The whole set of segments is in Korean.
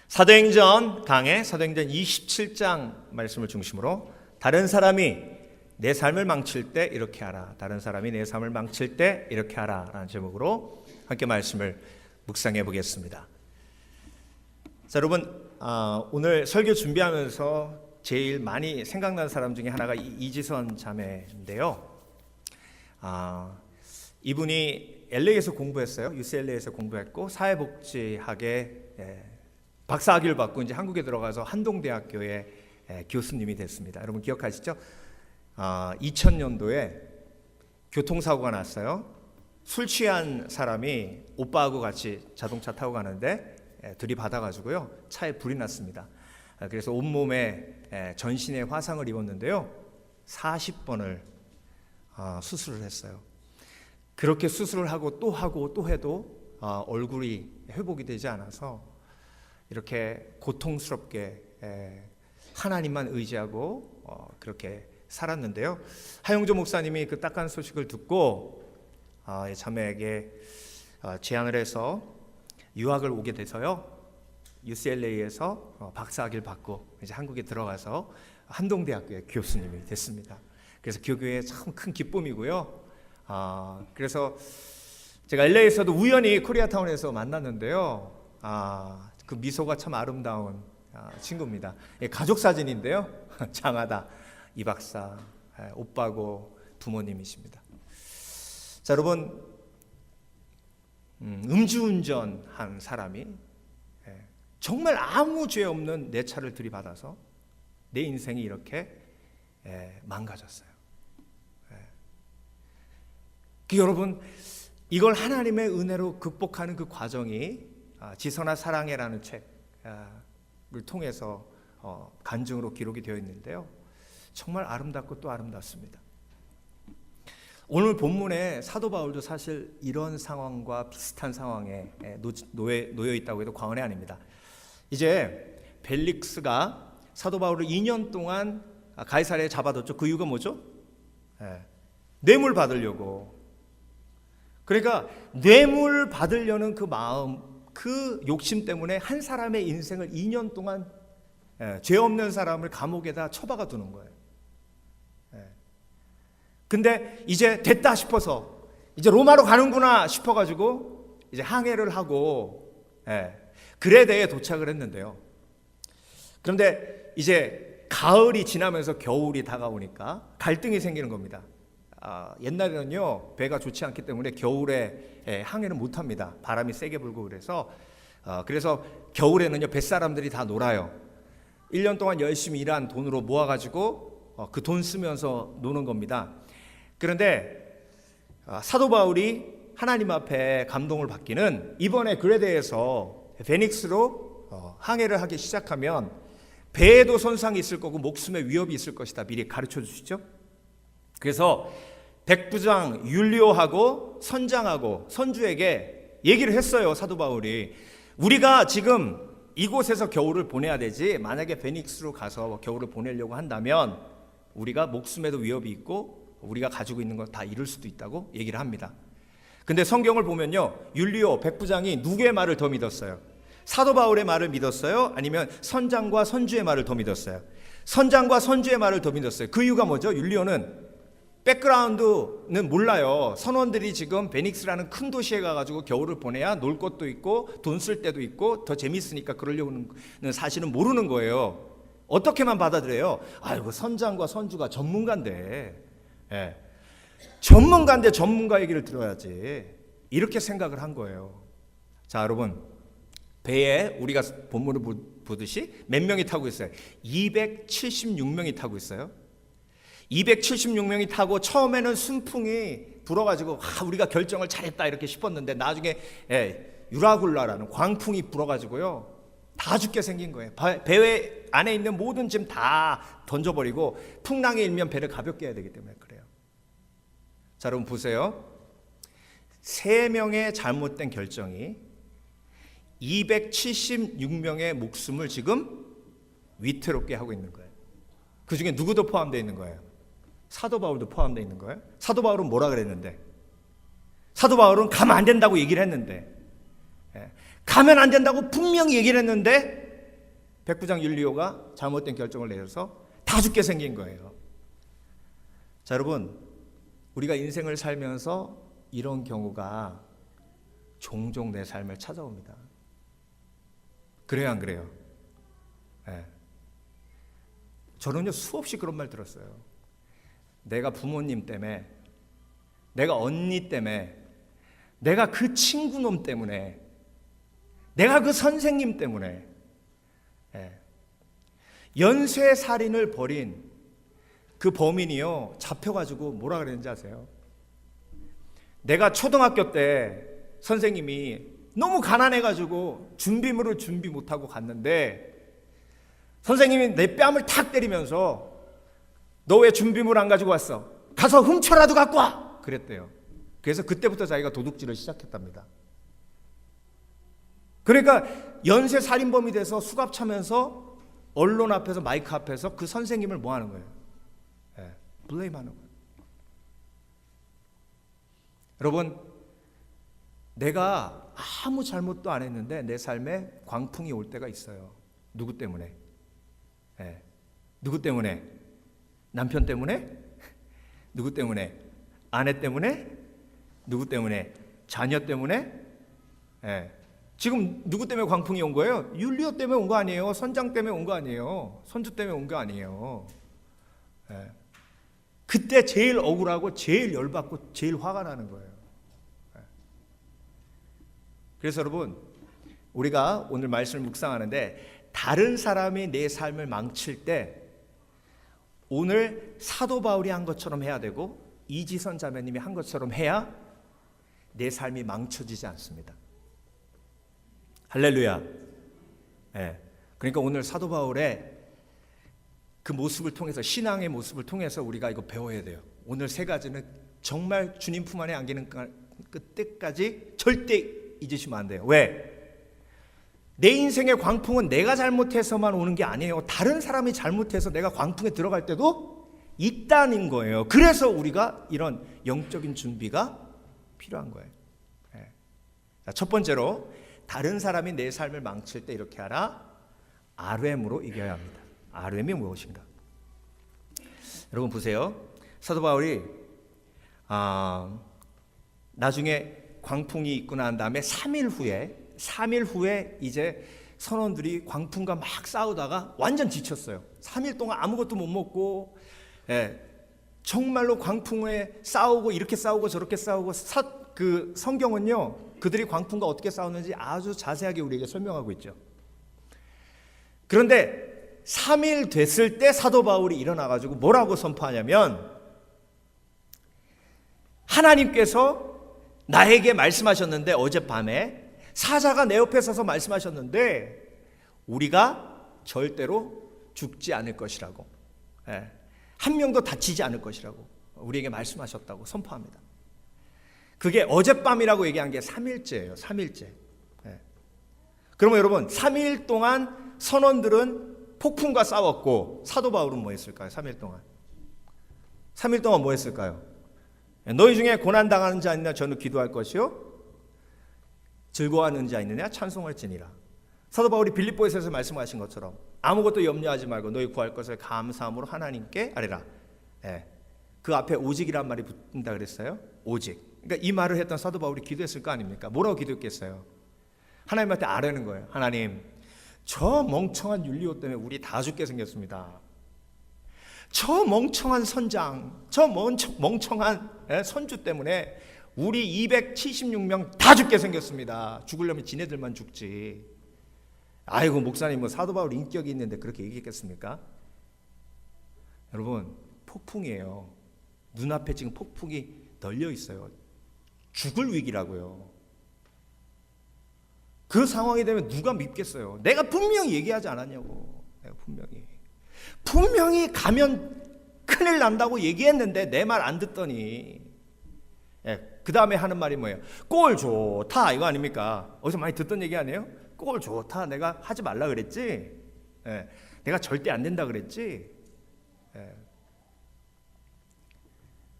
사도행전 강의 사도행전 27장 말씀을 중심으로 다른 사람이 내 삶을 망칠 때 이렇게 하라, 다른 사람이 내 삶을 망칠 때 이렇게 하라 라는 제목으로 함께 말씀을 묵상해 보겠습니다. 자, 여러분, 오늘 설교 준비하면서 제일 많이 생각난 사람 중에 하나가 이지선 자매인데요. 이분이 LA에서 공부했어요. UCLA에서 공부했고 사회복지학에 박사학위를 받고 이제 한국에 들어가서 한동대학교의 교수님이 됐습니다. 여러분 기억하시죠? 2000년도에 교통사고가 났어요. 술 취한 사람이 오빠하고 같이 자동차 타고 가는데 들이받아가지고요, 차에 불이 났습니다. 그래서 온몸에 전신에 화상을 입었는데요, 40번을 수술을 했어요. 그렇게 수술을 하고 또 해도 얼굴이 회복이 되지 않아서 이렇게 고통스럽게 하나님만 의지하고 그렇게 살았는데요. 하용조 목사님이 그 딱한 소식을 듣고 자매에게 제안을 해서 유학을 오게 돼서요, UCLA에서 박사학위를 받고 이제 한국에 들어가서 한동대학교의 교수님이 됐습니다. 그래서 교교에 참 큰 기쁨이고요. 그래서 제가 LA에서도 우연히 코리아타운에서 만났는데요. 그 미소가 참 아름다운 친구입니다. 가족 사진인데요. 장하다 이 박사 오빠고 부모님이십니다. 자, 여러분, 음주운전한 사람이 정말 아무 죄 없는 내 차를 들이받아서 내 인생이 이렇게 망가졌어요. 여러분, 이걸 하나님의 은혜로 극복하는 그 과정이 지선아 사랑해라는 책을 통해서 간증으로 기록이 되어 있는데요, 정말 아름답고 또 아름답습니다. 오늘 본문에 사도 바울도 사실 이런 상황과 비슷한 상황에 놓여 있다고 해도 과언이 아닙니다. 이제 벨릭스가 사도 바울을 2년 동안 가이사랴에 잡아뒀죠. 그 이유가 뭐죠? 뇌물 받으려고. 그러니까 뇌물 받으려는 그 마음, 그 욕심 때문에 한 사람의 인생을 2년 동안 죄 없는 사람을 감옥에다 처박아 두는 거예요. 근데 이제 됐다 싶어서, 이제 로마로 가는구나 싶어가지고 이제 항해를 하고 그레데에 도착을 했는데요. 그런데 이제 가을이 지나면서 겨울이 다가오니까 갈등이 생기는 겁니다. 옛날에는요, 배가 좋지 않기 때문에 겨울에 항해를 못합니다. 바람이 세게 불고 그래서 겨울에는요, 뱃사람들이 다 놀아요. 1년 동안 열심히 일한 돈으로 모아가지고 그 돈 쓰면서 노는 겁니다. 그런데 사도 바울이 하나님 앞에 감동을 받기는, 이번에 그레데에서 베닉스로 항해를 하기 시작하면 배에도 손상이 있을 거고 목숨에 위협이 있을 것이다 미리 가르쳐 주시죠. 그래서 백부장 율리오하고 선장하고 선주에게 얘기를 했어요. 사도 바울이, 우리가 지금 이곳에서 겨울을 보내야 되지, 만약에 베닉스로 가서 겨울을 보내려고 한다면 우리가 목숨에도 위협이 있고 우리가 가지고 있는 걸 다 잃을 수도 있다고 얘기를 합니다. 근데 성경을 보면요, 율리오 백부장이 누구의 말을 더 믿었어요? 사도 바울의 말을 믿었어요? 아니면 선장과 선주의 말을 더 믿었어요? 선장과 선주의 말을 더 믿었어요. 그 이유가 뭐죠? 율리오는 백그라운드는 몰라요. 선원들이 지금 베닉스라는 큰 도시에 가가지고 겨울을 보내야 놀 것도 있고 돈 쓸 때도 있고 더 재밌으니까 그러려고는 사실은 모르는 거예요. 어떻게만 받아들여요? 아이고, 선장과 선주가 전문가인데, 전문가인데 전문가 얘기를 들어야지, 이렇게 생각을 한 거예요. 자, 여러분, 배에 우리가 본문을 보듯이 몇 명이 타고 있어요? 276명이 타고 있어요. 276명이 타고 처음에는 순풍이 불어가지고 우리가 결정을 잘했다 이렇게 싶었는데 나중에 유라굴라라는 광풍이 불어가지고요, 다 죽게 생긴 거예요. 배 안에 있는 모든 짐 다 던져버리고, 풍랑이 일면 배를 가볍게 해야 되기 때문에 그래요. 자, 여러분 보세요. 3명의 잘못된 결정이 276명의 목숨을 지금 위태롭게 하고 있는 거예요. 그 중에 누구도 포함되어 있는 거예요? 사도 바울도 포함되어 있는 거예요. 사도 바울은 뭐라 그랬는데? 사도 바울은 가면 안 된다고 얘기를 했는데, 가면 안 된다고 분명히 얘기를 했는데 백부장 율리오가 잘못된 결정을 내려서 다 죽게 생긴 거예요. 자, 여러분, 우리가 인생을 살면서 이런 경우가 종종 내 삶을 찾아옵니다. 그래요, 안 그래요? 네. 저는요, 수없이 그런 말 들었어요. 내가 부모님 때문에, 내가 언니 때문에, 내가 그 친구놈 때문에, 내가 그 선생님 때문에, 연쇄살인을 벌인 그 범인이요, 잡혀가지고 뭐라 그랬는지 아세요? 내가 초등학교 때 선생님이 너무 가난해가지고 준비물을 준비 못하고 갔는데 선생님이 내 뺨을 탁 때리면서 너 왜 준비물 안 가지고 왔어? 가서 훔쳐라도 갖고 와! 그랬대요. 그래서 그때부터 자기가 도둑질을 시작했답니다. 그러니까 연쇄살인범이 돼서 수갑 차면서 언론 앞에서 마이크 앞에서 그 선생님을 뭐 하는 거예요? 블레임하는 거예요. 여러분, 내가 아무 잘못도 안 했는데 내 삶에 광풍이 올 때가 있어요. 누구 때문에? 누구 때문에? 남편 때문에? 누구 때문에? 아내 때문에? 누구 때문에? 자녀 때문에? 지금 누구 때문에 광풍이 온 거예요? 율리오 때문에 온 거 아니에요? 선장 때문에 온 거 아니에요? 선주 때문에 온 거 아니에요? 그때 제일 억울하고 제일 열받고 제일 화가 나는 거예요. 그래서 여러분, 우리가 오늘 말씀을 묵상하는데 다른 사람이 내 삶을 망칠 때 오늘 사도 바울이 한 것처럼 해야 되고 이지선 자매님이 한 것처럼 해야 내 삶이 망쳐지지 않습니다. 할렐루야. 그러니까 오늘 사도 바울의 그 모습을 통해서, 신앙의 모습을 통해서 우리가 이거 배워야 돼요. 오늘 세 가지는 정말 주님 품 안에 안기는 그때까지 절대 잊으시면 안 돼요. 왜? 내 인생의 광풍은 내가 잘못해서만 오는 게 아니에요. 다른 사람이 잘못해서 내가 광풍에 들어갈 때도 있다는 거예요. 그래서 우리가 이런 영적인 준비가 필요한 거예요. 첫 번째로, 다른 사람이 내 삶을 망칠 때 이렇게 하라. RM으로 이겨야 합니다. RM이 무엇인가? 여러분 보세요. 사도 바울이 나중에 광풍이 있고 난 다음에 3일 후에 이제 선원들이 광풍과 막 싸우다가 완전 지쳤어요. 3일 동안 아무것도 못 먹고, 정말로 광풍에 싸우고 이렇게 싸우고 저렇게 싸우고, 그 성경은요, 그들이 광풍과 어떻게 싸웠는지 아주 자세하게 우리에게 설명하고 있죠. 그런데 3일 됐을 때 사도 바울이 일어나가지고 뭐라고 선포하냐면, 하나님께서 나에게 말씀하셨는데, 어젯밤에 사자가 내 옆에 서서 말씀하셨는데 우리가 절대로 죽지 않을 것이라고, 한 명도 다치지 않을 것이라고 우리에게 말씀하셨다고 선포합니다. 그게 어젯밤이라고 얘기한 게 3일째예요. 3일째. 그러면 여러분, 3일 동안 선원들은 폭풍과 싸웠고 사도 바울은 뭐 했을까요? 3일 동안. 3일 동안 뭐 했을까요? 너희 중에 고난당하는 자 있느냐? 저는 기도할 것이요, 즐거워하는 자 있느냐? 찬송할지니라. 사도 바울이 빌립보에서 말씀하신 것처럼 아무것도 염려하지 말고 너희 구할 것을 감사함으로 하나님께 아뢰라. 그 앞에 오직이란 말이 붙는다 그랬어요. 오직. 그러니까 이 말을 했던 사도 바울이 기도했을 거 아닙니까? 뭐라고 기도했겠어요? 하나님한테 아뢰는 거예요. 하나님, 저 멍청한 율리오 때문에 우리 다 죽게 생겼습니다. 저 멍청한 선장, 저 멍청한 선주 때문에 우리 276명 다 죽게 생겼습니다. 죽으려면 지네들만 죽지. 아이고, 목사님 뭐 사도 바울 인격이 있는데 그렇게 얘기했겠습니까? 여러분, 폭풍이에요. 눈앞에 지금 폭풍이 널려 있어요. 죽을 위기라고요. 그 상황이 되면 누가 믿겠어요? 내가 분명히 얘기하지 않았냐고. 내가 분명히 가면 큰일 난다고 얘기했는데 내 말 안 듣더니, 그 다음에 하는 말이 뭐예요? 꼴 좋다, 이거 아닙니까? 어디서 많이 듣던 얘기 아니에요? 꼴 좋다, 내가 하지 말라 그랬지, 내가 절대 안 된다 그랬지.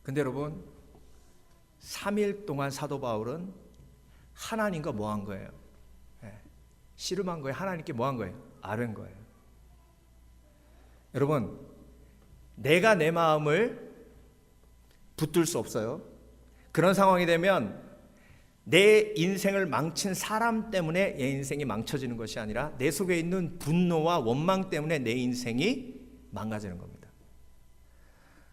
근데 여러분, 3일 동안 사도 바울은 하나님과 뭐 한 거예요? 씨름한 거예요? 하나님께 뭐 한 거예요? 아뢰는 거예요. 여러분, 내가 내 마음을 붙들 수 없어요. 그런 상황이 되면 내 인생을 망친 사람 때문에 내 인생이 망쳐지는 것이 아니라 내 속에 있는 분노와 원망 때문에 내 인생이 망가지는 겁니다.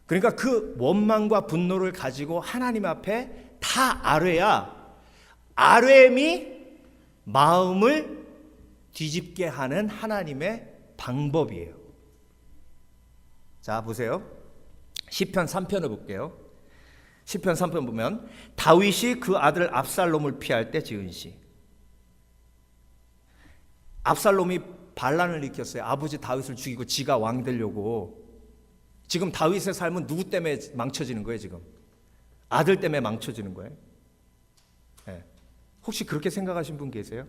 그러니까 그 원망과 분노를 가지고 하나님 앞에 다 아뢰야 아뢰미 마음을 뒤집게 하는 하나님의 방법이에요. 자, 보세요. 시편 3편을 볼게요. 시편 3편 보면 다윗이 그 아들 압살롬을 피할 때 지은 시. 압살롬이 반란을 일으켰어요. 아버지 다윗을 죽이고 지가 왕 되려고. 지금 다윗의 삶은 누구 때문에 망쳐지는 거예요? 지금 아들 때문에 망쳐지는 거예요. 네. 혹시 그렇게 생각하신 분 계세요?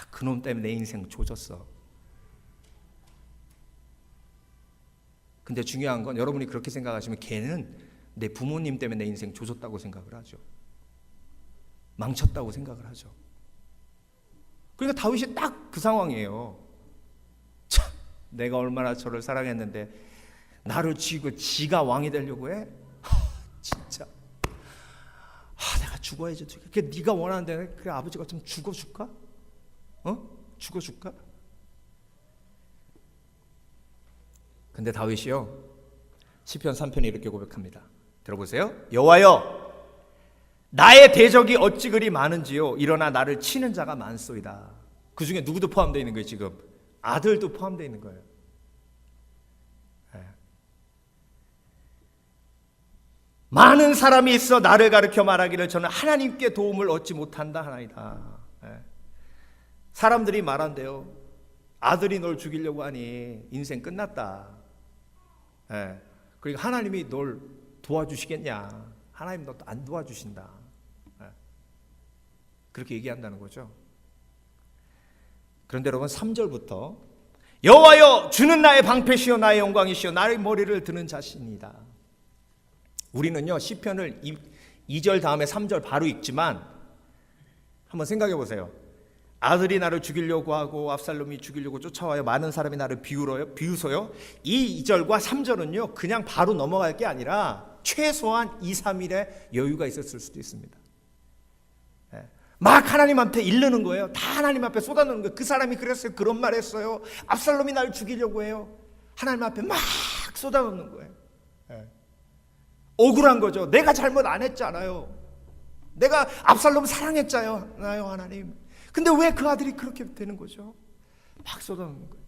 그놈 때문에 내 인생 조졌어. 근데 중요한 건 여러분이 그렇게 생각하시면 걔는 내 부모님 때문에 내 인생 조졌다고 생각을 하죠. 망쳤다고 생각을 하죠. 그러니까 다윗이 딱 그 상황이에요. 참, 내가 얼마나 저를 사랑했는데 나를 죽이고 지가 왕이 되려고 해? 진짜. 내가 죽어야지. 그게 네가 원하는 대로 그래, 아버지가 좀 죽어줄까? 죽어줄까? 근데 다윗이요, 시편 3편에 이렇게 고백합니다. 들어보세요. 여호와여, 나의 대적이 어찌 그리 많은지요. 일어나 나를 치는 자가 많소이다. 그 중에 누구도 포함되어 있는 거예요. 지금 아들도 포함되어 있는 거예요. 네. 많은 사람이 있어 나를 가르쳐 말하기를 저는 하나님께 도움을 얻지 못한다 하나이다. 네. 사람들이 말한대요. 아들이 널 죽이려고 하니 인생 끝났다. 네. 그러니까 하나님이 널 도와주시겠냐? 하나님 너 안 도와주신다. 네. 그렇게 얘기한다는 거죠. 그런데 여러분 3절부터 여호와여 주는 나의 방패시요 나의 영광이시요 나의 머리를 드는 자신이다. 우리는요 시편을 2절 다음에 3절 바로 읽지만 한번 생각해 보세요. 아들이 나를 죽이려고 하고 압살롬이 죽이려고 쫓아와요. 많은 사람이 나를 비웃어요. 이 2절과 3절은요 그냥 바로 넘어갈 게 아니라 최소한 2, 3일의 여유가 있었을 수도 있습니다. 막 하나님한테 이르는 거예요. 다 하나님 앞에 쏟아놓는 거예요. 그 사람이 그랬어요. 그런 말 했어요. 압살롬이 나를 죽이려고 해요. 하나님 앞에 막 쏟아놓는 거예요. 억울한 거죠. 내가 잘못 안 했잖아요. 내가 압살롬 사랑했잖아요, 하나님. 근데 왜 그 아들이 그렇게 되는 거죠? 막 쏟아놓는 거예요.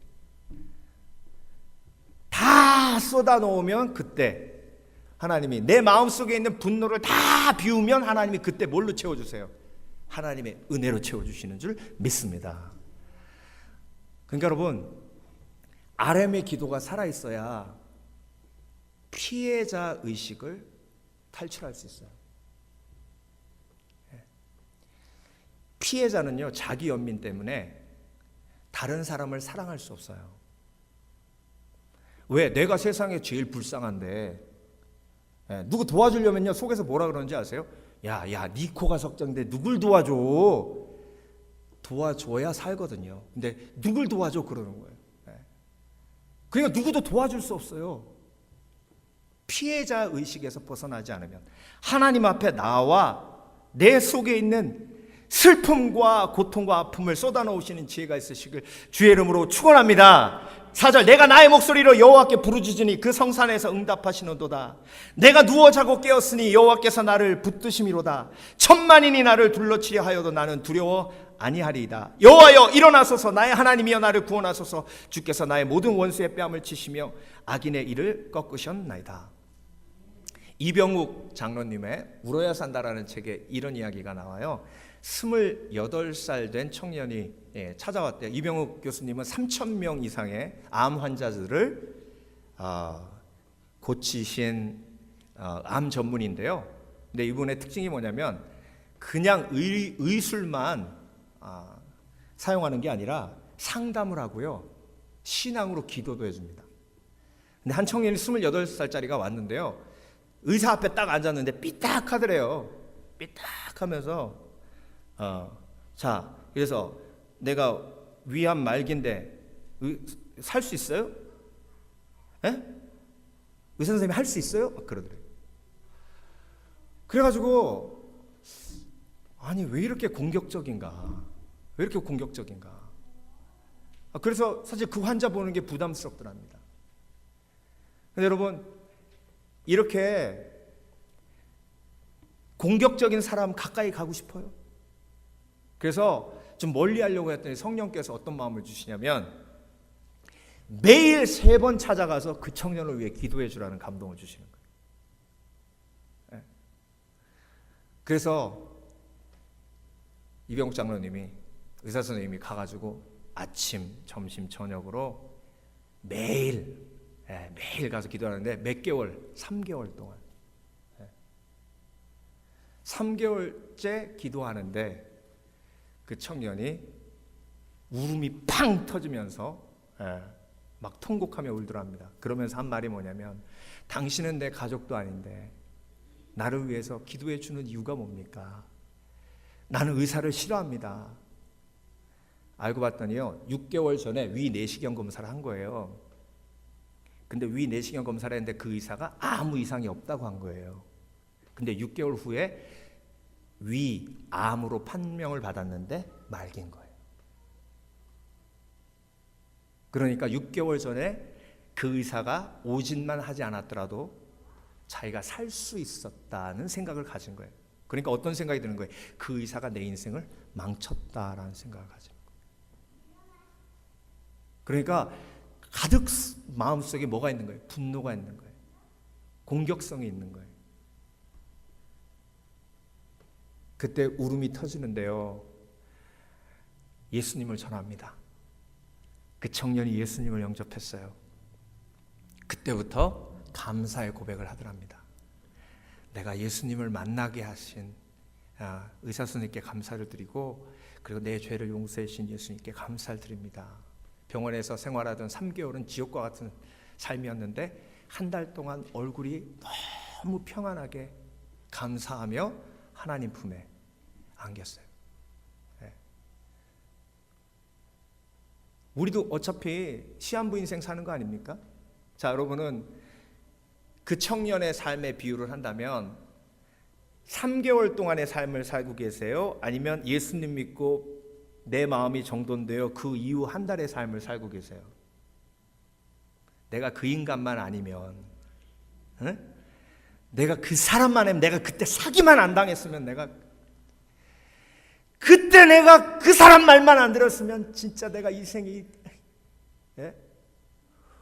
다 쏟아놓으면 그때 하나님이 내 마음속에 있는 분노를 다 비우면 하나님이 그때 뭘로 채워주세요? 하나님의 은혜로 채워주시는 줄 믿습니다. 그러니까 여러분 아렘의 기도가 살아있어야 피해자 의식을 탈출할 수 있어요. 피해자는요 자기 연민 때문에 다른 사람을 사랑할 수 없어요. 왜? 내가 세상에 제일 불쌍한데 누구 도와주려면요 속에서 뭐라 그러는지 아세요? 야, 네 코가 석장인데 누굴 도와줘? 도와줘야 살거든요. 근데 누굴 도와줘 그러는 거예요. 그러니까 누구도 도와줄 수 없어요. 피해자 의식에서 벗어나지 않으면 하나님 앞에 나와 내 속에 있는 슬픔과 고통과 아픔을 쏟아놓으시는 지혜가 있으시길 주의 이름으로 축원합니다. 4절 내가 나의 목소리로 여호와께 부르짖으니 그 성산에서 응답하시는도다. 내가 누워 자고 깨었으니 여호와께서 나를 붙드심이로다. 천만인이 나를 둘러치려 하여도 나는 두려워 아니하리이다. 여호와여 일어나소서 나의 하나님이여 나를 구원하소서. 주께서 나의 모든 원수의 뺨을 치시며 악인의 일을 꺾으셨나이다. 이병욱 장로님의 울어야 산다라는 책에 이런 이야기가 나와요. 28살 된 청년이 찾아왔대요. 이병욱 교수님은 3,000명 이상의 암 환자들을 고치신 암 전문인데요. 근데 이분의 특징이 뭐냐면 그냥 의술만 사용하는 게 아니라 상담을 하고요. 신앙으로 기도도 해줍니다. 근데 한 청년이 28살짜리가 왔는데요. 의사 앞에 딱 앉았는데 삐딱하더래요. 삐딱하면서 자, 그래서 내가 위암 말기인데 살 수 있어요? 에? 의사 선생님이 할 수 있어요? 막 그러더래요. 그래가지고 아니 왜 이렇게 공격적인가? 왜 이렇게 공격적인가? 그래서 사실 그 환자 보는 게 부담스럽더랍니다. 근데 여러분, 이렇게 공격적인 사람 가까이 가고 싶어요? 그래서 좀 멀리 하려고 했더니 성령께서 어떤 마음을 주시냐면 매일 3번 찾아가서 그 청년을 위해 기도해 주라는 감동을 주시는 거예요. 그래서 이병욱 장로님이, 의사 선생님이 가가지고 아침, 점심, 저녁으로 매일 가서 기도하는데 몇 개월, 3개월 동안 3개월째 기도하는데 그 청년이 울음이 팡 터지면서 막 통곡하며 울더랍니다. 그러면서 한 말이 뭐냐면 당신은 내 가족도 아닌데 나를 위해서 기도해 주는 이유가 뭡니까? 나는 의사를 싫어합니다. 알고 봤더니요, 6개월 전에 위 내시경 검사를 한 거예요. 근데 위 내시경 검사를 했는데 그 의사가 아무 이상이 없다고 한 거예요. 근데 6개월 후에 위암으로 판명을 받았는데 말긴 거예요. 그러니까 6개월 전에 그 의사가 오진만 하지 않았더라도 자기가 살 수 있었다는 생각을 가진 거예요. 그러니까 어떤 생각이 드는 거예요? 그 의사가 내 인생을 망쳤다라는 생각을 가진 거예요. 그러니까 가득 마음속에 뭐가 있는 거예요? 분노가 있는 거예요. 공격성이 있는 거예요. 그때 울음이 터지는데요, 예수님을 전합니다. 그 청년이 예수님을 영접했어요. 그때부터 감사의 고백을 하더랍니다. 내가 예수님을 만나게 하신 의사 선생님께 감사를 드리고, 그리고 내 죄를 용서해 주신 예수님께 감사를 드립니다. 병원에서 생활하던 3개월은 지옥과 같은 삶이었는데 한 달 동안 얼굴이 너무 평안하게 감사하며 하나님 품에 안겼어요. 우리도 어차피 시한부 인생 사는 거 아닙니까? 자, 여러분은 그 청년의 삶의 비유를 한다면 3개월 동안의 삶을 살고 계세요? 아니면 예수님 믿고 내 마음이 정돈되어 그 이후 한 달의 삶을 살고 계세요? 내가 그 인간만 아니면, 내가 그 사람만 하면, 내가 그때 사기만 안 당했으면, 그때 내가 그 사람 말만 안 들었으면 진짜 내가 이 생이,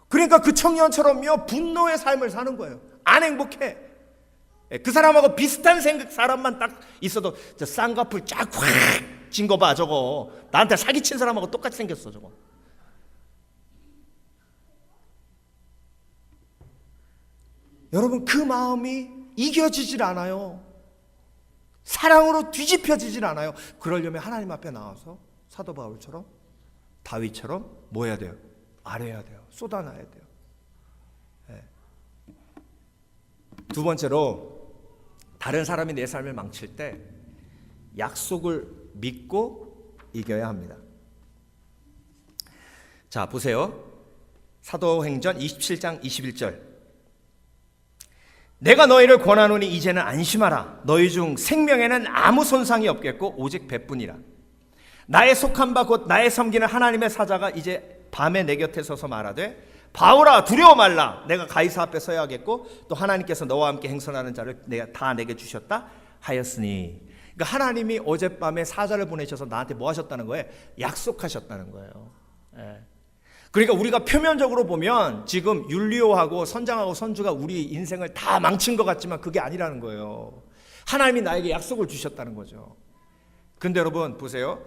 그러니까 그 청년처럼요, 분노의 삶을 사는 거예요. 안 행복해. 그 사람하고 비슷한 생각 사람만 딱 있어도 저 쌍꺼풀 쫙 확 진 거 봐, 저거. 나한테 사기친 사람하고 똑같이 생겼어, 저거. 여러분, 그 마음이 이겨지질 않아요. 사랑으로 뒤집혀지질 않아요. 그러려면 하나님 앞에 나와서 사도 바울처럼, 다윗처럼 뭐 해야 돼요? 아뢰야 돼요. 쏟아놔야 돼요. 두 번째로, 다른 사람이 내 삶을 망칠 때 약속을 믿고 이겨야 합니다. 자, 보세요. 사도행전 27장 21절. 내가 너희를 권하노니 이제는 안심하라. 너희 중 생명에는 아무 손상이 없겠고 오직 배뿐이라. 나의 속한 바 곧 나의 섬기는 하나님의 사자가 이제 밤에 내 곁에 서서 말하되, 바울아 두려워 말라. 내가 가이사 앞에 서야겠고 또 하나님께서 너와 함께 행선하는 자를 다 내게 주셨다 하였으니. 그러니까 하나님이 어젯밤에 사자를 보내셔서 나한테 뭐 하셨다는 거예요? 약속하셨다는 거예요. 그러니까 우리가 표면적으로 보면 지금 율리오하고 선장하고 선주가 우리 인생을 다 망친 것 같지만 그게 아니라는 거예요. 하나님이 나에게 약속을 주셨다는 거죠. 근데 여러분 보세요.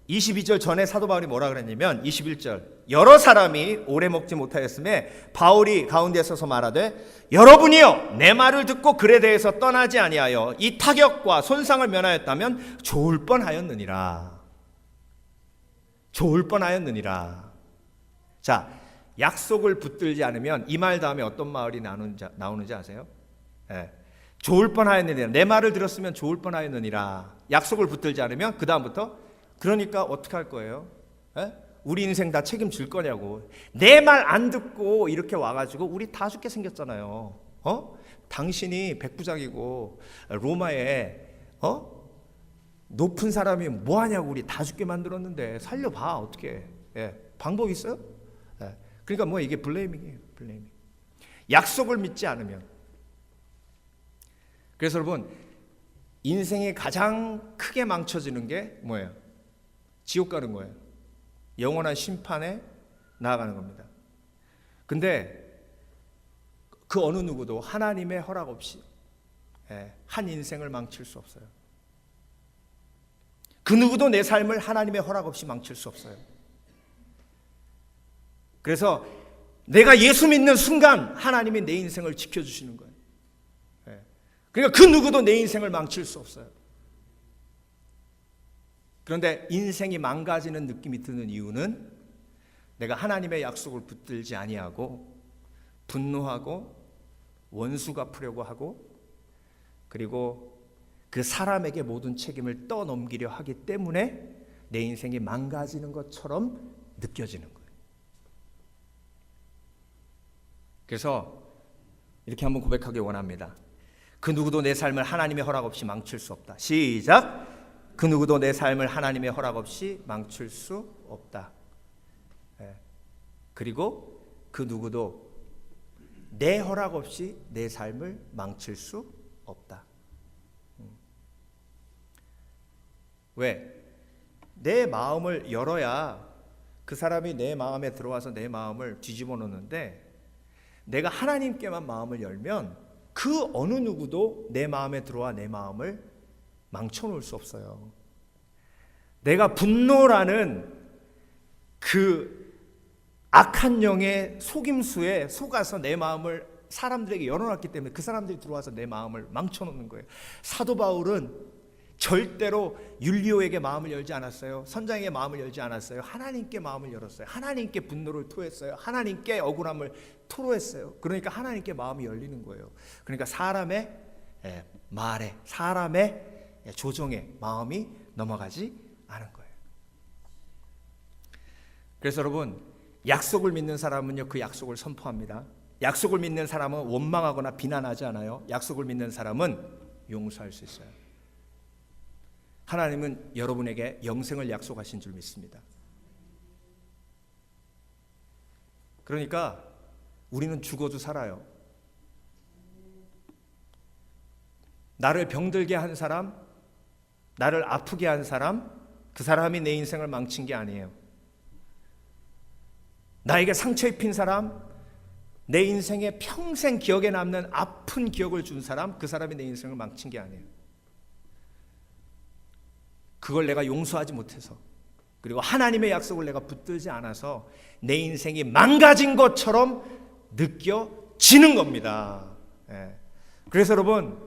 22절 전에 사도 바울이 뭐라 그랬냐면 21절, 여러 사람이 오래 먹지 못하였음에 바울이 가운데 서서 말하되, 여러분이요 내 말을 듣고 글에 대해서 떠나지 아니하여 이 타격과 손상을 면하였다면 좋을 뻔하였느니라. 좋을 뻔하였느니라. 자, 약속을 붙들지 않으면 이 말 다음에 어떤 말이 나오는지 아세요? 좋을 뻔하였느니라. 내 말을 들었으면 좋을 뻔하였느니라. 약속을 붙들지 않으면 그 다음부터, 그러니까 어떻게 할 거예요? 우리 인생 다 책임질 거냐고. 내 말 안 듣고 이렇게 와가지고 우리 다 죽게 생겼잖아요. 당신이 백부장이고 로마에 높은 사람이 뭐 하냐고 우리 다 죽게 만들었는데 살려봐 어떻게? 방법 있어요? 그러니까 뭐 이게 블레이밍이에요. 블레이밍. 약속을 믿지 않으면. 그래서 여러분 인생이 가장 크게 망쳐지는 게 뭐예요? 지옥 가는 거예요. 영원한 심판에 나아가는 겁니다. 근데 그 어느 누구도 하나님의 허락 없이 한 인생을 망칠 수 없어요. 그 누구도 내 삶을 하나님의 허락 없이 망칠 수 없어요. 그래서 내가 예수 믿는 순간 하나님이 내 인생을 지켜주시는 거예요. 그러니까 그 누구도 내 인생을 망칠 수 없어요. 그런데 인생이 망가지는 느낌이 드는 이유는 내가 하나님의 약속을 붙들지 아니하고 분노하고 원수 갚으려고 하고 그리고 그 사람에게 모든 책임을 떠넘기려 하기 때문에 내 인생이 망가지는 것처럼 느껴지는 거예요. 그래서 이렇게 한번 고백하기 원합니다. 그 누구도 내 삶을 하나님의 허락 없이 망칠 수 없다. 시작. 그 누구도 내 삶을 하나님의 허락 없이 망칠 수 없다. 그리고 그 누구도 내 허락 없이 내 삶을 망칠 수 없다. 왜? 내 마음을 열어야 그 사람이 내 마음에 들어와서 내 마음을 뒤집어 놓는데 내가 하나님께만 마음을 열면 그 어느 누구도 내 마음에 들어와 내 마음을 망쳐놓을 수 없어요. 내가 분노라는 그 악한 영의 속임수에 속아서 내 마음을 사람들에게 열어놨기 때문에 그 사람들이 들어와서 내 마음을 망쳐놓는 거예요. 사도 바울은 절대로 율리오에게 마음을 열지 않았어요. 선장에게 마음을 열지 않았어요. 하나님께 마음을 열었어요. 하나님께 분노를 토했어요. 하나님께 억울함을 토로했어요. 그러니까 하나님께 마음이 열리는 거예요. 그러니까 사람의 말에 사람의 조종에 마음이 넘어가지 않은 거예요. 그래서 여러분 약속을 믿는 사람은요 그 약속을 선포합니다. 약속을 믿는 사람은 원망하거나 비난하지 않아요. 약속을 믿는 사람은 용서할 수 있어요. 하나님은 여러분에게 영생을 약속하신 줄 믿습니다. 그러니까 우리는 죽어도 살아요. 나를 병들게 한 사람, 나를 아프게 한 사람, 그 사람이 내 인생을 망친 게 아니에요. 나에게 상처 입힌 사람, 내 인생에 평생 기억에 남는 아픈 기억을 준 사람, 그 사람이 내 인생을 망친 게 아니에요. 그걸 내가 용서하지 못해서 그리고 하나님의 약속을 내가 붙들지 않아서 내 인생이 망가진 것처럼 느껴지는 겁니다. 그래서 여러분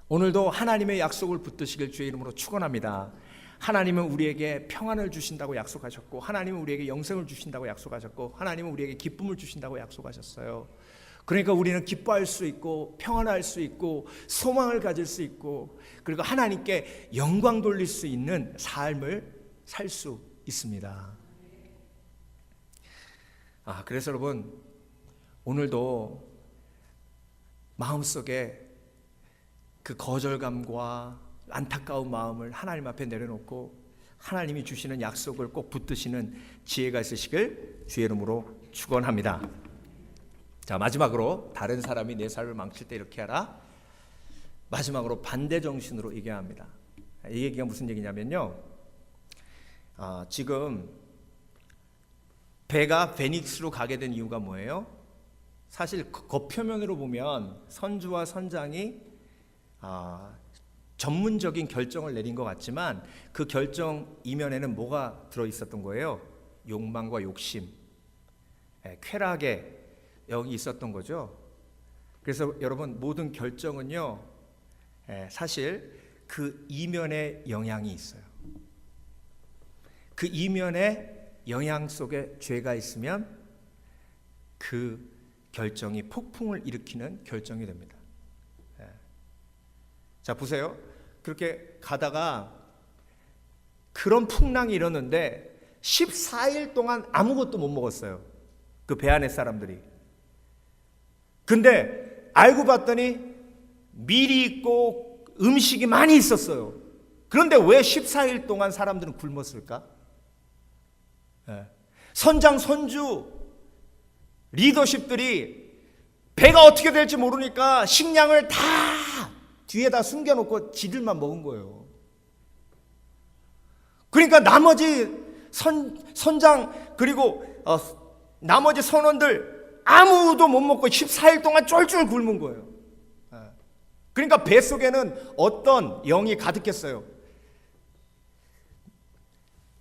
오늘도 하나님의 약속을 붙드시길 주의 이름으로 축원합니다. 하나님은 우리에게 평안을 주신다고 약속하셨고 하나님은 우리에게 영생을 주신다고 약속하셨고 하나님은 우리에게 기쁨을 주신다고 약속하셨어요. 그러니까 우리는 기뻐할 수 있고 평안할 수 있고 소망을 가질 수 있고 그리고 하나님께 영광 돌릴 수 있는 삶을 살 수 있습니다. 그래서 여러분 오늘도 마음속에 그 거절감과 안타까운 마음을 하나님 앞에 내려놓고 하나님이 주시는 약속을 꼭 붙드시는 지혜가 있으시길 주의 이름으로 축원합니다. 자, 마지막으로 다른 사람이 내 삶을 망칠 때 이렇게 하라. 마지막으로 반대 정신으로 얘기해야 합니다. 이 얘기가 무슨 얘기냐면요. 지금 배가 베닉스로 가게 된 이유가 뭐예요? 사실 겉표면으로 보면 선주와 선장이 전문적인 결정을 내린 것 같지만 그 결정 이면에는 뭐가 들어있었던 거예요? 욕망과 욕심, 쾌락에 여기 있었던 거죠. 그래서 여러분 모든 결정은요 사실 그 이면에 영향이 있어요. 그 이면에 영향 속에 죄가 있으면 그 결정이 폭풍을 일으키는 결정이 됩니다. 자 보세요. 그렇게 가다가 그런 풍랑이 일었는데 14일 동안 아무것도 못 먹었어요. 그 배 안에 사람들이. 근데 알고 봤더니 밀이 있고 음식이 많이 있었어요. 그런데 왜 14일 동안 사람들은 굶었을까? 선장, 선주, 리더십들이 배가 어떻게 될지 모르니까 식량을 다 뒤에다 숨겨놓고 지들만 먹은 거예요. 그러니까 나머지 선장 그리고 나머지 선원들 아무도 못 먹고 14일 동안 쫄쫄 굶은 거예요. 그러니까 뱃속에는 어떤 영이 가득했어요.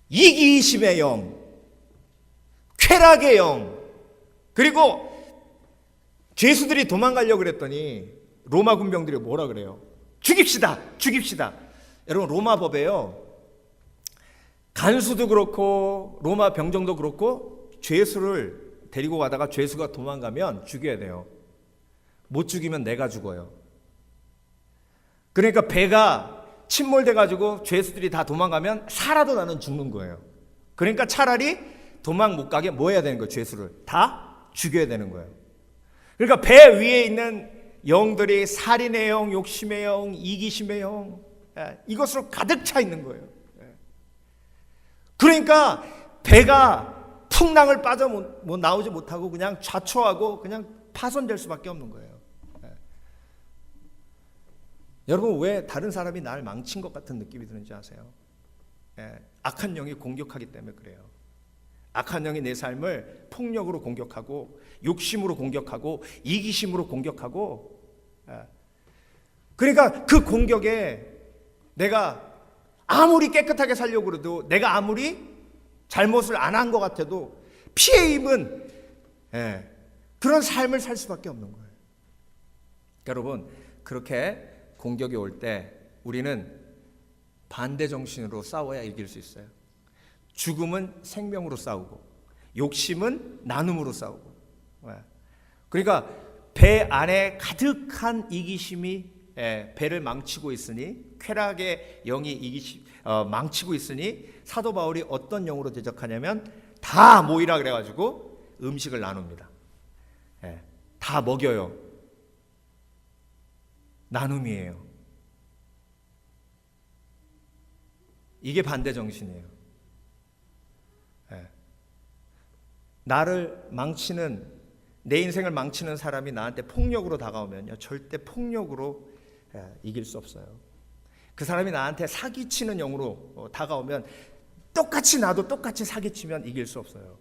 이기심의 영, 쾌락의 영, 그리고 죄수들이 도망가려고 그랬더니 로마 군병들이 뭐라 그래요? 죽입시다, 죽입시다. 여러분, 로마 법에요, 간수도 그렇고 로마 병정도 그렇고 죄수를 데리고 가다가 죄수가 도망가면 죽여야 돼요. 못 죽이면 내가 죽어요. 그러니까 배가 침몰돼 가지고 죄수들이 다 도망가면 살아도 나는 죽는 거예요. 그러니까 차라리 도망 못 가게 뭐 해야 되는 거예요? 죄수를 다 죽여야 되는 거예요. 그러니까 배 위에 있는 영들이 살인의 영, 욕심의 영, 이기심의 영, 이것으로 가득 차 있는 거예요. 그러니까 배가 풍랑을 빠져 나오지 못하고 그냥 좌초하고 그냥 파손될 수밖에 없는 거예요. 여러분, 왜 다른 사람이 날 망친 것 같은 느낌이 드는지 아세요? 악한 영이 공격하기 때문에 그래요. 악한 영이 내 삶을 폭력으로 공격하고 욕심으로 공격하고 이기심으로 공격하고, 그러니까 그 공격에 내가 아무리 깨끗하게 살려고 그래도, 내가 아무리 잘못을 안 한 것 같아도 피해 입은 그런 삶을 살 수밖에 없는 거예요. 여러분, 그렇게 공격이 올 때 우리는 반대 정신으로 싸워야 이길 수 있어요. 죽음은 생명으로 싸우고 욕심은 나눔으로 싸우고. 그러니까 배 안에 가득한 이기심이 배를 망치고 있으니, 쾌락의 영이 망치고 있으니 사도 바울이 어떤 영으로 대적하냐면 다 모이라 그래가지고 음식을 나눕니다. 다 먹여요. 나눔이에요. 이게 반대 정신이에요. 나를 망치는, 내 인생을 망치는 사람이 나한테 폭력으로 다가오면요, 절대 폭력으로 이길 수 없어요. 그 사람이 나한테 사기치는 영으로 다가오면 똑같이 나도 똑같이 사기치면 이길 수 없어요.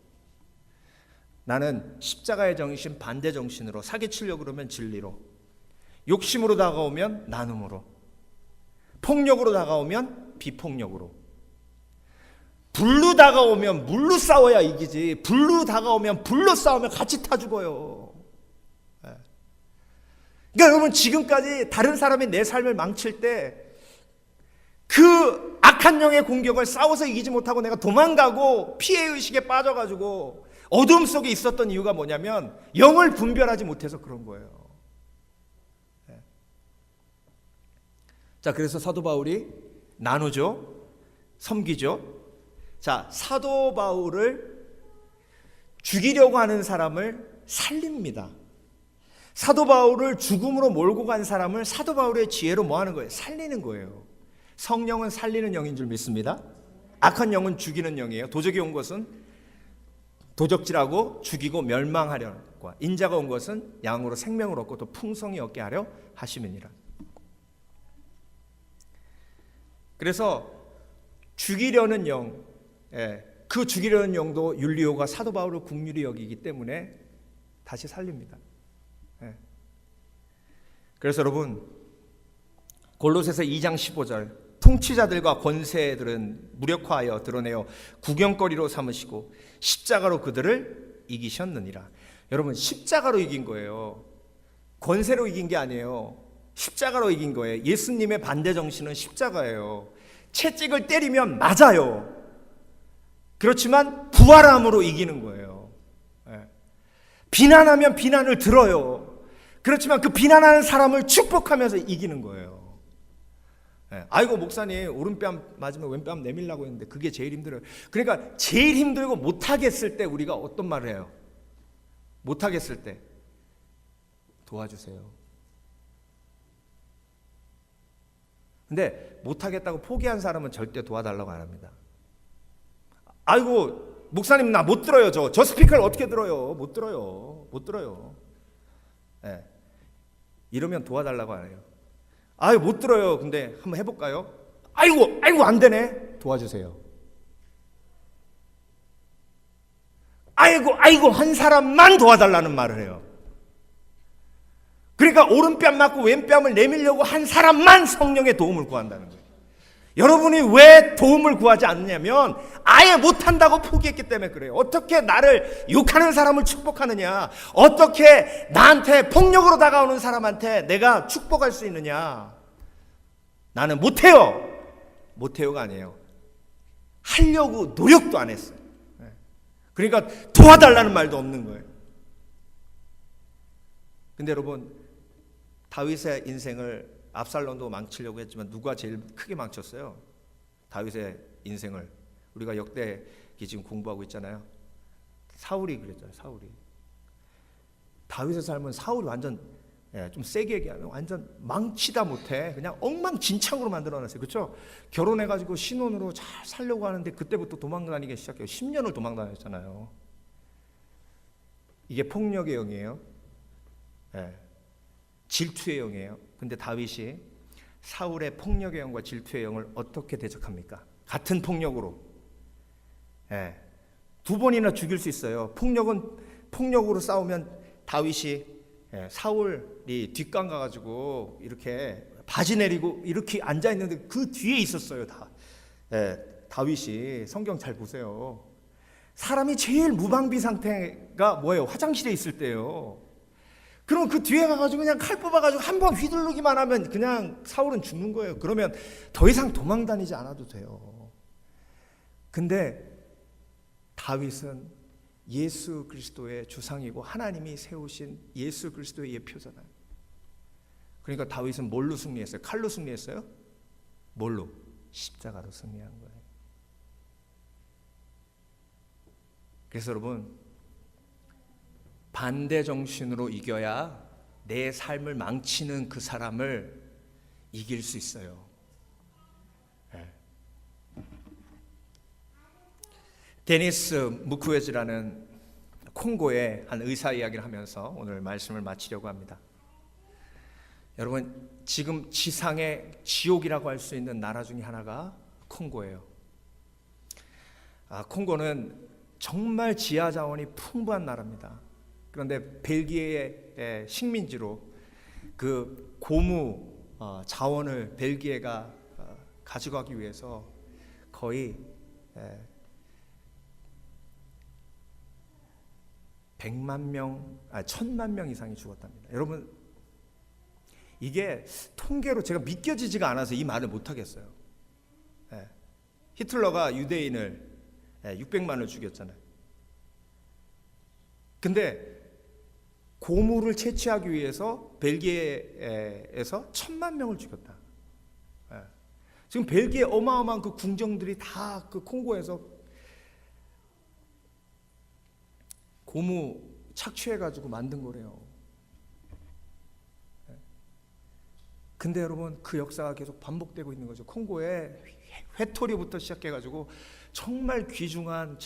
나는 십자가의 정신, 반대 정신으로, 사기치려고 그러면 진리로, 욕심으로 다가오면 나눔으로, 폭력으로 다가오면 비폭력으로, 불로 다가오면 물로 싸워야 이기지, 불로 다가오면 불로 싸우면 같이 타 죽어요. 그러니까 여러분, 지금까지 다른 사람이 내 삶을 망칠 때 그 악한 영의 공격을 싸워서 이기지 못하고 내가 도망가고 피해의식에 빠져가지고 어둠 속에 있었던 이유가 뭐냐면 영을 분별하지 못해서 그런 거예요. 자, 그래서 사도 바울이 나누죠, 섬기죠. 자, 사도 바울을 죽이려고 하는 사람을 살립니다. 사도 바울을 죽음으로 몰고 간 사람을 사도 바울의 지혜로 뭐 하는 거예요? 살리는 거예요. 성령은 살리는 영인 줄 믿습니다. 악한 영은 죽이는 영이에요. 도적이 온 것은 도적질하고 죽이고 멸망하려는 것과, 인자가 온 것은 양으로 생명을 얻고 또 풍성히 얻게 하려 하심이니라. 그래서 죽이려는 영, 그 죽이려는 영도 율리오가 사도 바울을 긍휼히 여기기 때문에 다시 살립니다. 그래서 여러분, 골로새서 2장 15절, 통치자들과 권세들은 무력화하여 드러내어 구경거리로 삼으시고 십자가로 그들을 이기셨느니라. 여러분, 십자가로 이긴 거예요. 권세로 이긴 게 아니에요. 십자가로 이긴 거예요. 예수님의 반대 정신은 십자가예요. 채찍을 때리면 맞아요. 그렇지만 부활함으로 이기는 거예요. 비난하면 비난을 들어요. 그렇지만 그 비난하는 사람을 축복하면서 이기는 거예요. 예. 아이고 목사님 오른뺨 맞으면 왼뺨 내밀라고 했는데 그게 제일 힘들어요. 그러니까 제일 힘들고 못하겠을 때 우리가 어떤 말을 해요? 못하겠을 때 도와주세요. 근데 못하겠다고 포기한 사람은 절대 도와달라고 안 합니다. 아이고 목사님 나 못 들어요. 저 스피커를 어떻게 들어요? 못 들어요. 예. 이러면 도와달라고 안 해요. 아유 못 들어요. 근데 한번 해볼까요? 아이고 안 되네. 도와주세요. 아이고 한 사람만 도와달라는 말을 해요. 그러니까 오른뺨 맞고 왼뺨을 내밀려고 한 사람만 성령의 도움을 구한다는 거예요. 여러분이 왜 도움을 구하지 않느냐면 아예 못한다고 포기했기 때문에 그래요. 어떻게 나를 욕하는 사람을 축복하느냐, 어떻게 나한테 폭력으로 다가오는 사람한테 내가 축복할 수 있느냐. 나는 못해요가 아니에요. 하려고 노력도 안 했어요. 그러니까 도와달라는 말도 없는 거예요. 근데 여러분 다윗의 인생을 압살롬도 망치려고 했지만 누가 제일 크게 망쳤어요? 다윗의 인생을. 우리가 역대기 지금 공부하고 있잖아요. 사울이 그랬잖아요. 사울이. 다윗의 삶은 사울이 완전 좀 세게 얘기하면 완전 망치다 못해 그냥 엉망진창으로 만들어놨어요. 그렇죠? 결혼해가지고 신혼으로 잘 살려고 하는데 그때부터 도망다니기 시작해요. 10년을 도망다녔잖아요. 이게 폭력의 영이에요. 질투의 영이에요. 근데 다윗이 사울의 폭력의 영과 질투의 영을 어떻게 대적합니까? 같은 폭력으로. 두 번이나 죽일 수 있어요. 폭력으로 싸우면 다윗이 사울이 뒷강 가가지고 이렇게 바지 내리고 이렇게 앉아 있는데 그 뒤에 있었어요. 다윗이. 성경 잘 보세요. 사람이 제일 무방비 상태가 뭐예요? 화장실에 있을 때예요. 그럼 그 뒤에 가가지고 그냥 칼 뽑아가지고 한 번 휘두르기만 하면 그냥 사울은 죽는 거예요. 그러면 더 이상 도망 다니지 않아도 돼요. 근데 다윗은 예수 그리스도의 주상이고 하나님이 세우신 예수 그리스도의 예표잖아요. 그러니까 다윗은 뭘로 승리했어요? 칼로 승리했어요? 뭘로? 십자가로 승리한 거예요. 그래서 여러분 반대 정신으로 이겨야 내 삶을 망치는 그 사람을 이길 수 있어요. 데니스 무크웨즈라는 콩고의 한 의사 이야기를 하면서 오늘 말씀을 마치려고 합니다. 여러분 지금 지상의 지옥이라고 할 수 있는 나라 중에 하나가 콩고예요. 콩고는 정말 지하 자원이 풍부한 나라입니다. 그런데 벨기에의 식민지로 그 고무 자원을 벨기에가 가져가기 위해서 거의 1000만 명 이상이 죽었답니다. 여러분 이게 통계로 제가 믿겨지지가 않아서 이 말을 못 하겠어요. 히틀러가 유대인을 600만을 죽였잖아요. 근데 고무를 채취하기 위해서 벨기에에서 1000만 명을 죽였다. 지금 벨기에 어마어마한 그 궁정들이 다 그 콩고에서 고무 착취해가지고 만든 거래요. 근데 여러분 그 역사가 계속 반복되고 있는 거죠. 콩고에 회토리부터 시작해가지고 정말 귀중한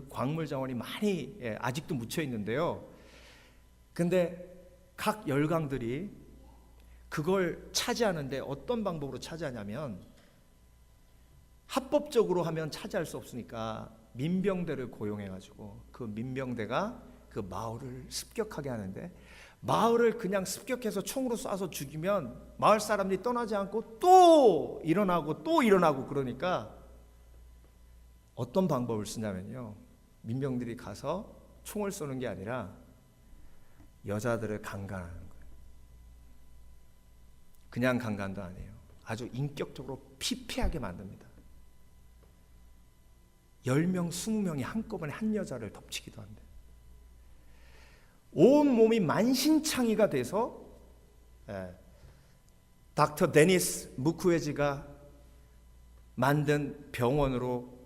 광물 자원이 많이 아직도 묻혀 있는데요. 근데 각 열강들이 그걸 차지하는데 어떤 방법으로 차지하냐면 합법적으로 하면 차지할 수 없으니까 민병대를 고용해가지고 그 민병대가 그 마을을 습격하게 하는데 마을을 그냥 습격해서 총으로 쏴서 죽이면 마을 사람들이 떠나지 않고 또 일어나고 그러니까 어떤 방법을 쓰냐면요. 민병들이 가서 총을 쏘는 게 아니라 여자들을 강간하는 거예요. 그냥 강간도 아니에요. 아주 인격적으로 피폐하게 만듭니다. 10명, 20명이 한꺼번에 한 여자를 덮치기도 한대요. 온 몸이 만신창이가 돼서 닥터 데니스 무크웨즈가 만든 병원으로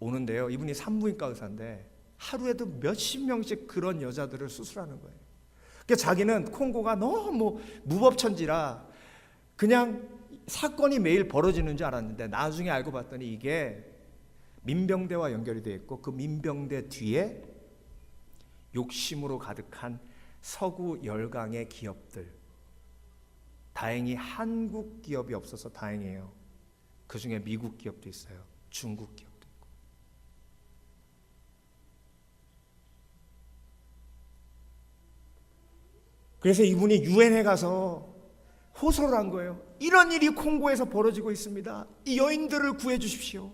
오는데요. 이분이 산부인과 의사인데 하루에도 몇십 명씩 그런 여자들을 수술하는 거예요. 그러니까 자기는 콩고가 너무 무법천지라 그냥 사건이 매일 벌어지는 줄 알았는데 나중에 알고 봤더니 이게 민병대와 연결이 되어 있고 그 민병대 뒤에 욕심으로 가득한 서구 열강의 기업들, 다행히 한국 기업이 없어서 다행이에요. 그 중에 미국 기업도 있어요. 중국 기업도 있고. 그래서 이분이 유엔에 가서 호소를 한 거예요. 이런 일이 콩고에서 벌어지고 있습니다. 이 여인들을 구해 주십시오.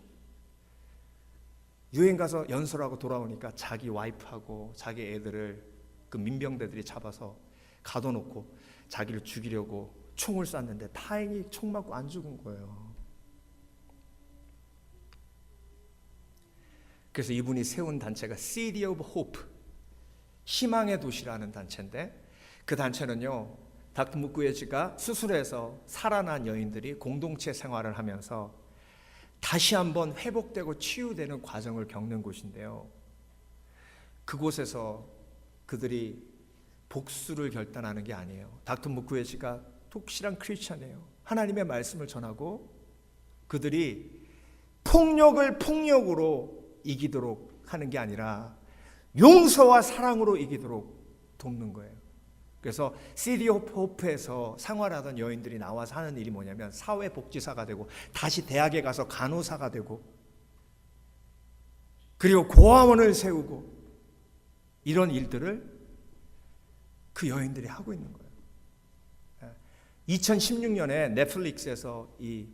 유엔 가서 연설하고 돌아오니까 자기 와이프하고 자기 애들을 그 민병대들이 잡아서 가둬놓고 자기를 죽이려고 총을 쐈는데 다행히 총 맞고 안 죽은 거예요. 그래서 이분이 세운 단체가 City of Hope, 희망의 도시라는 단체인데 그 단체는요, 닥터 무크웨지가 수술해서 살아난 여인들이 공동체 생활을 하면서 다시 한번 회복되고 치유되는 과정을 겪는 곳인데요. 그곳에서 그들이 복수를 결단하는 게 아니에요. 닥터 무크웨지가 독실한 크리스천이에요. 하나님의 말씀을 전하고 그들이 폭력을 폭력으로 이기도록 하는 게 아니라 용서와 사랑으로 이기도록 돕는 거예요. 그래서 시티 오브 호프에서 생활하던 여인들이 나와서 하는 일이 뭐냐면 사회복지사가 되고 다시 대학에 가서 간호사가 되고 그리고 고아원을 세우고 이런 일들을 그 여인들이 하고 있는 거예요. 2016년에 넷플릭스에서 이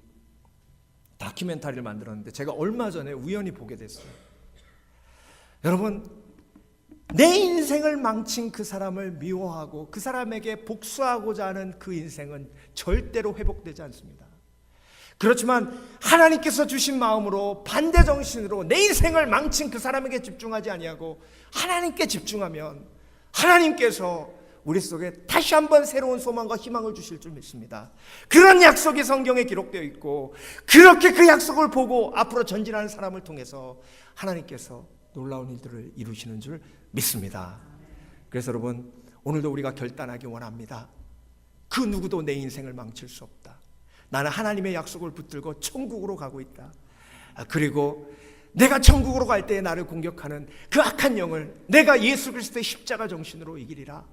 다큐멘터리를 만들었는데 제가 얼마 전에 우연히 보게 됐어요. 여러분, 내 인생을 망친 그 사람을 미워하고 그 사람에게 복수하고자 하는 그 인생은 절대로 회복되지 않습니다. 그렇지만 하나님께서 주신 마음으로 반대 정신으로 내 인생을 망친 그 사람에게 집중하지 아니하고 하나님께 집중하면 하나님께서 우리 속에 다시 한번 새로운 소망과 희망을 주실 줄 믿습니다. 그런 약속이 성경에 기록되어 있고 그렇게 그 약속을 보고 앞으로 전진하는 사람을 통해서 하나님께서 놀라운 일들을 이루시는 줄 믿습니다. 그래서 여러분, 오늘도 우리가 결단하기 원합니다. 그 누구도 내 인생을 망칠 수 없다. 나는 하나님의 약속을 붙들고 천국으로 가고 있다. 그리고 내가 천국으로 갈 때에 나를 공격하는 그 악한 영을 내가 예수 그리스도의 십자가 정신으로 이기리라.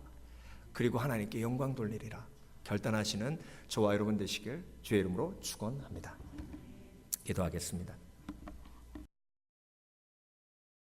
그리고 하나님께 영광 돌리리라. 결단하시는 저와 여러분 되시길 주의 이름으로 축원합니다. 기도하겠습니다.